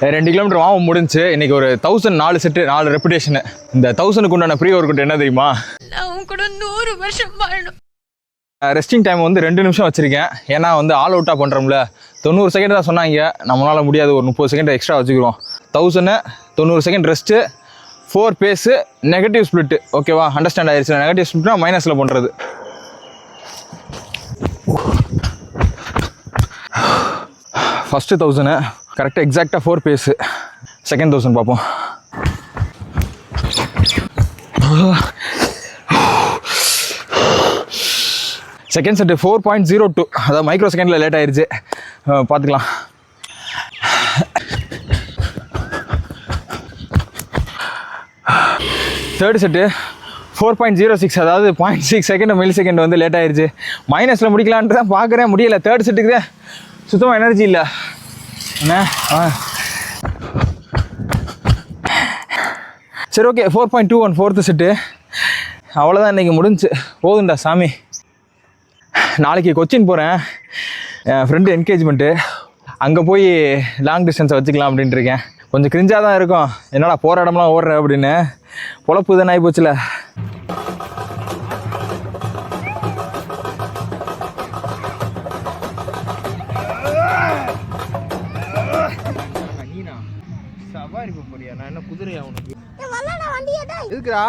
2 kilometre வாங்க முடிஞ்சு. இன்னைக்கு ஒரு 1004 செட்டு 4 ரெப்புடேஷனு. இந்த 1000க்கு உண்டான ப்ரீ ஒர்க் அவுட் என்ன தெரியுமா? நான் கூட 100 வருஷம் வாழணும். ரெஸ்டிங் டைம் வந்து 2 நிமிஷம் வச்சுருக்கேன். ஏன்னா வந்து ஆல் அவுட்டாக பண்ணுறோம்ல, 90 செகண்ட் தான் சொன்னாங்க. நம்மளால் முடியாது, ஒரு 30 செகண்ட் எக்ஸ்ட்ரா வச்சுக்கிறோம். 1000 90 second rest, 4 pace, negative split. ஓகேவா, அண்டர்ஸ்டாண்ட் ஆயிடுச்சு. நெகட்டிவ் ஸ்ப்ளிட்னா மைனஸில் பண்ணுறது. ஃபஸ்ட்டு 1000 கரெக்டாக எக்ஸாக்டாக 4 பேஸு. செகண்ட் 1000 பார்ப்போம். செகண்ட் செட்டு 4.02, அதாவது மைக்ரோ செகண்டில் லேட் ஆயிடுச்சு. பார்த்துக்கலாம். தேர்டு செட்டு 4.06, அதாவது 0.6 செகண்ட் மில்லி செகண்ட் வந்து லேட் ஆயிடுச்சு. மைனஸில் முடிக்கலான்ட்டு தான் பார்க்குறேன், முடியலை. தேர்ட் செட்டுக்கு தான் சுத்தமாக எனர்ஜி இல்லை. என்ன சரி, ஓகே. 4.21 fourth set. அவ்வளோதான், இன்றைக்கி முடிஞ்சு. போதுண்டா சாமி. நாளைக்கு கொச்சின் போகிறேன், என் ஃப்ரெண்டு என்கேஜ்மெண்ட்டு. அங்கே போய் லாங் டிஸ்டன்ஸை வச்சுக்கலாம் அப்படின்ட்டு இருக்கேன். கொஞ்சம் கிரிஞ்சாக தான் இருக்கும், என்னடா போகிற இடம்லாம் ஓடுற அப்படின்னு. பொழப்பு தானே ஆகி போச்சுல. சவாரி போறியா? நான் என்ன குதிரையா உனக்கு? எதுக்குடா?